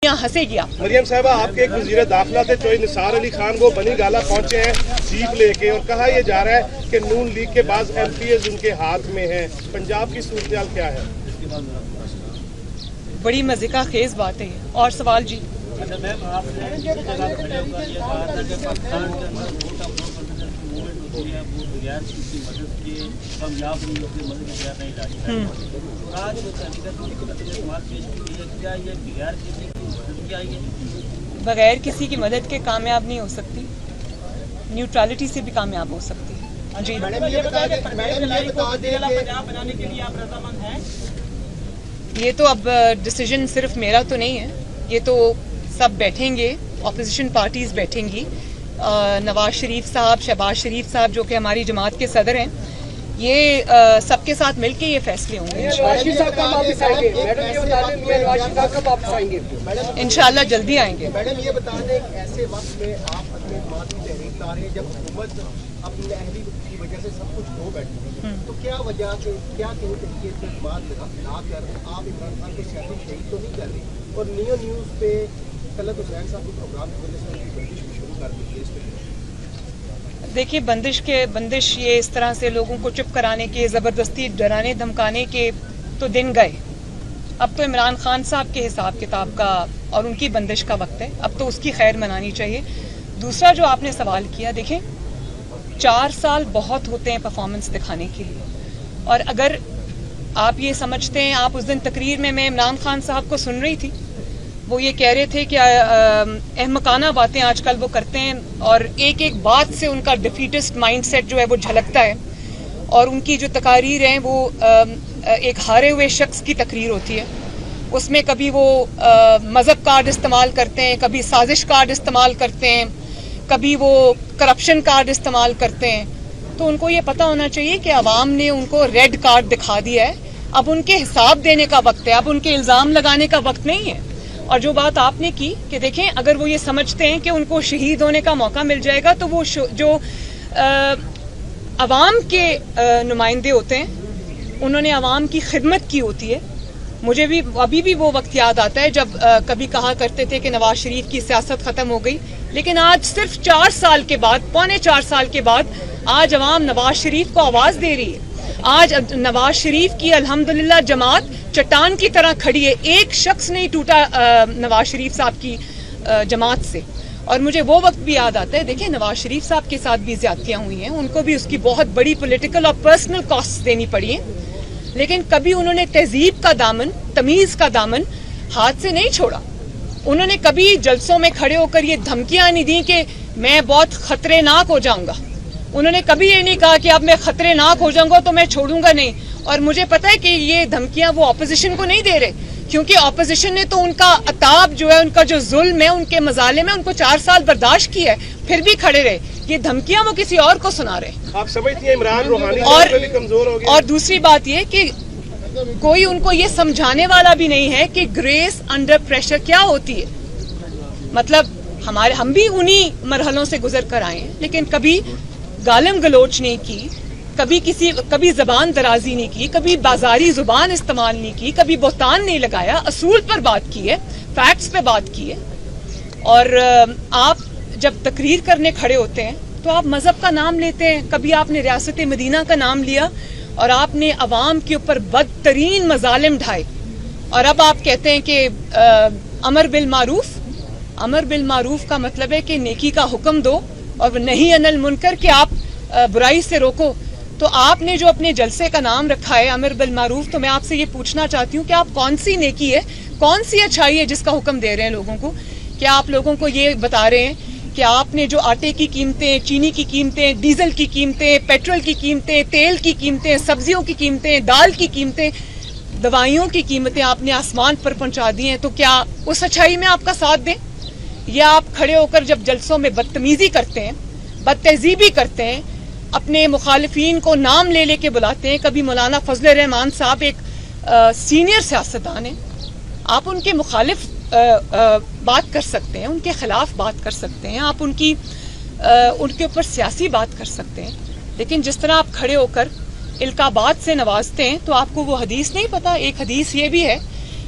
ہنسے گی آپ۔ مریم صاحبہ، آپ کے ایک وزیر داخلہ تھے چوہے نثار علی خان، وہ بنی گالہ پہنچے ہیں جیپ لے کے، اور کہا یہ جا رہا ہے کہ نون لیگ کے بعض ایم پی ایز ان کے ہاتھ میں ہیں۔ پنجاب کی صورتحال کیا ہے؟ بڑی مزیدار خیز بات ہے یہ۔ اور سوال جی؟ بغیر کسی کی مدد کے کامیاب نہیں ہو سکتی، نیوٹرلٹی سے بھی کامیاب ہو سکتی ہے۔ جی یہ تو اب ڈیسیجن صرف میرا تو نہیں ہے، یہ تو سب بیٹھیں گے، اپوزیشن پارٹیز بیٹھیں گی، نواز شریف صاحب، شہباز شریف صاحب جو کہ ہماری جماعت کے صدر ہیں، یہ سب کے ساتھ مل کے یہ فیصلے ہوں گے انشاءاللہ جلدی آئیں گے۔ میڈم یہ بتا دیں ایسے وقت میں آپ اپنے جماعت کی تحریک لا رہے ہیں جب حکومت اپنی اہلی کی وجہ سے سب کچھ کھو بیٹھی ہے، تو کیا وجہ سے کیا کہیں تحقیق جماعت لا کر آپ عمران خان کو شہید تو نہیں کر رہے؟ اور نیوز پہ طلعت حسین صاحب کے پروگرام کی وجہ سے ان کی بندش بھی شروع کر دی ہے، اس پہ دیکھیے بندش یہ اس طرح سے لوگوں کو چپ کرانے کے، زبردستی ڈرانے دھمکانے کے تو دن گئے۔ اب تو عمران خان صاحب کے حساب کتاب کا اور ان کی بندش کا وقت ہے، اب تو اس کی خیر منانی چاہیے۔ دوسرا جو آپ نے سوال کیا، دیکھیں 4 سال بہت ہوتے ہیں پرفارمنس دکھانے کے لیے، اور اگر آپ یہ سمجھتے ہیں، آپ اس دن تقریر میں عمران خان صاحب کو سن رہی تھی، وہ یہ کہہ رہے تھے کہ احمقانہ باتیں آج کل وہ کرتے ہیں، اور ایک ایک بات سے ان کا ڈیفیٹسٹ مائنڈ سیٹ جو ہے وہ جھلکتا ہے، اور ان کی جو تقاریر ہیں وہ ایک ہارے ہوئے شخص کی تقریر ہوتی ہے۔ اس میں کبھی وہ مذہب کارڈ استعمال کرتے ہیں، کبھی سازش کارڈ استعمال کرتے ہیں، کبھی وہ کرپشن کارڈ استعمال کرتے ہیں۔ تو ان کو یہ پتہ ہونا چاہیے کہ عوام نے ان کو ریڈ کارڈ دکھا دیا ہے، اب ان کے حساب دینے کا وقت ہے، اب ان کے الزام لگانے کا وقت نہیں ہے۔ اور جو بات آپ نے کی کہ دیکھیں اگر وہ یہ سمجھتے ہیں کہ ان کو شہید ہونے کا موقع مل جائے گا، تو وہ جو عوام کے نمائندے ہوتے ہیں انہوں نے عوام کی خدمت کی ہوتی ہے۔ مجھے بھی ابھی بھی وہ وقت یاد آتا ہے جب کبھی کہا کرتے تھے کہ نواز شریف کی سیاست ختم ہو گئی، لیکن آج صرف 4 سال کے بعد، پونے 4 سال کے بعد آج عوام نواز شریف کو آواز دے رہی ہے۔ آج نواز شریف کی الحمدللہ جماعت چٹان کی طرح کھڑی ہے، ایک شخص نہیں ٹوٹا نواز شریف صاحب کی جماعت سے۔ اور مجھے وہ وقت بھی یاد آتا ہے، دیکھیں نواز شریف صاحب کے ساتھ بھی زیادتیاں ہوئی ہیں، ان کو بھی اس کی بہت بڑی پولیٹیکل اور پرسنل کاسٹ دینی پڑی ہیں، لیکن کبھی انہوں نے تہذیب کا دامن، تمیز کا دامن ہاتھ سے نہیں چھوڑا۔ انہوں نے کبھی جلسوں میں کھڑے ہو کر یہ دھمکیاں نہیں دیں کہ میں بہت خطرے ناک ہو جاؤں گا۔ انہوں نے کبھی یہ نہیں کہا کہ اب میں خطرے ناک ہو جاؤں گا تو میں چھوڑوں گا نہیں۔ اور مجھے پتا ہے کہ یہ دھمکیاں وہ اپوزیشن کو نہیں دے رہے، کیونکہ اپوزیشن نے تو ان کا عتاب جو ہے، ان کا جو ظلم ہے، ان کے مظالم ہے، ان کو 4 سال برداشت کیا ہے، پھر بھی کھڑے رہے۔ یہ دھمکیاں وہ کسی اور کو سنا رہے۔ آپ سمجھتی ہیں عمران روحانی کمزور ہو گیا؟ اور دوسری بات یہ کہ کوئی ان کو یہ سمجھانے والا بھی نہیں ہے کہ گریس انڈر پریشر کیا ہوتی ہے۔ مطلب ہم بھی انہی مرحلوں سے گزر کر آئے ہیں، لیکن کبھی گالم گلوچ نہیں کی، کبھی زبان درازی نہیں کی، کبھی بازاری زبان استعمال نہیں کی، کبھی بہتان نہیں لگایا، اصول پر بات کی ہے، فیکٹس پہ بات کی ہے۔ اور آپ جب تقریر کرنے کھڑے ہوتے ہیں تو آپ مذہب کا نام لیتے ہیں، کبھی آپ نے ریاست مدینہ کا نام لیا اور آپ نے عوام کے اوپر بدترین مظالم ڈھائے، اور اب آپ کہتے ہیں کہ امر بالمعروف کا مطلب ہے کہ نیکی کا حکم دو اور نہیں عن المنکر کہ آپ برائی سے روکو۔ تو آپ نے جو اپنے جلسے کا نام رکھا ہے امر بالمعروف، تو میں آپ سے یہ پوچھنا چاہتی ہوں کہ آپ کون سی نیکی ہے، کون سی اچھائی ہے جس کا حکم دے رہے ہیں لوگوں کو؟ کیا آپ لوگوں کو یہ بتا رہے ہیں کہ آپ نے جو آٹے کی قیمتیں، چینی کی قیمتیں، ڈیزل کی قیمتیں، پیٹرول کی قیمتیں، تیل کی قیمتیں، سبزیوں کی قیمتیں، دال کی قیمتیں، دوائیوں کی قیمتیں آپ نے آسمان پر پہنچا دی ہیں، تو کیا اس اچھائی میں آپ کا ساتھ دیں؟ یا آپ کھڑے ہو کر جب جلسوں میں بدتمیزی کرتے ہیں، بد تہذیبی کرتے ہیں، اپنے مخالفین کو نام لے لے کے بلاتے ہیں؟ کبھی مولانا فضل الرحمان صاحب ایک سینئر سیاستدان ہیں، آپ ان کے مخالف بات کر سکتے ہیں، ان کے خلاف بات کر سکتے ہیں، آپ ان کے اوپر سیاسی بات کر سکتے ہیں، لیکن جس طرح آپ کھڑے ہو کر القابات سے نوازتے ہیں تو آپ کو وہ حدیث نہیں پتا؟ ایک حدیث یہ بھی ہے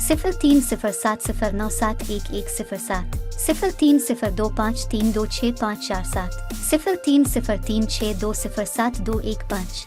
030709711107 0302532657 030362072115।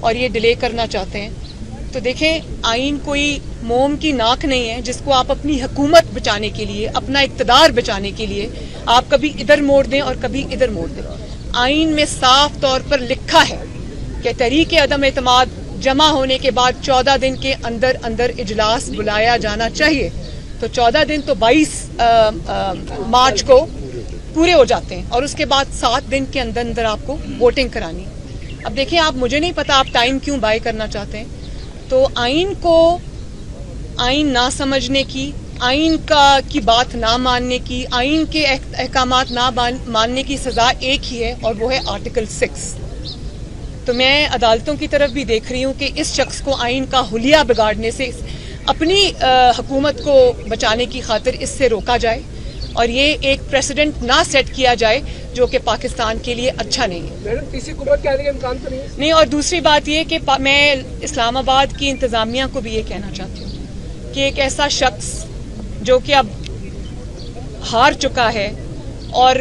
اور یہ ڈیلے کرنا چاہتے ہیں. تو دیکھیں آئین کوئی موم کی ناک نہیں ہے جس کو آپ اپنی حکومت بچانے کے لیے, اپنا اقتدار بچانے کے لیے آپ کبھی ادھر موڑ دیں اور کبھی ادھر موڑ دیں. آئین میں صاف طور پر لکھا ہے کہ تحریک عدم اعتماد جمع ہونے کے بعد 14 دن کے اندر اندر اجلاس بلایا جانا چاہیے. تو 14 دن تو 22 مارچ کو پورے ہو جاتے ہیں اور اس کے بعد 7 دن کے اندر اندر آپ کو ووٹنگ کرانی. اب دیکھیں آپ, مجھے نہیں پتا آپ ٹائم کیوں بائی کرنا چاہتے ہیں. تو آئین کو آئین نہ سمجھنے کی, آئین کی بات نہ ماننے کی, آئین کے احکامات نہ ماننے کی سزا ایک ہی ہے اور وہ ہے آرٹیکل 6. تو میں عدالتوں کی طرف بھی دیکھ رہی ہوں کہ اس شخص کو آئین کا حلیہ بگاڑنے سے, اپنی حکومت کو بچانے کی خاطر اس سے روکا جائے اور یہ ایک پریسیڈنٹ نہ سیٹ کیا جائے جو کہ پاکستان کے لیے اچھا نہیں ہے. میڈم تیسری حکومت کے آنے کے امکان تو نہیں. اور دوسری بات یہ کہ میں اسلام آباد کی انتظامیہ کو بھی یہ کہنا چاہتی ہوں کہ ایک ایسا شخص جو کہ اب ہار چکا ہے اور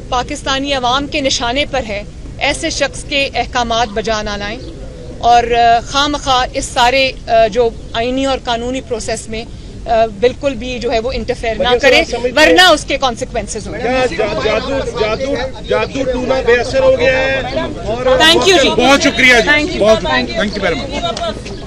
پاکستانی عوام کے نشانے پر ہے, ایسے شخص کے احکامات بجا نہ لائیں اور خواہ مخواہ اس سارے جو آئینی اور قانونی پروسیس میں بالکل بھی جو ہے وہ انٹرفیئر نہ کرے, ورنہ اس کے کانسیکوینسز ہوں گے. جادو ٹونا بے اثر ہو گیا ہے. تھینک یو جی, بہت شکریہ جی, تھینک یو بہت تھینک یو ویری مچ.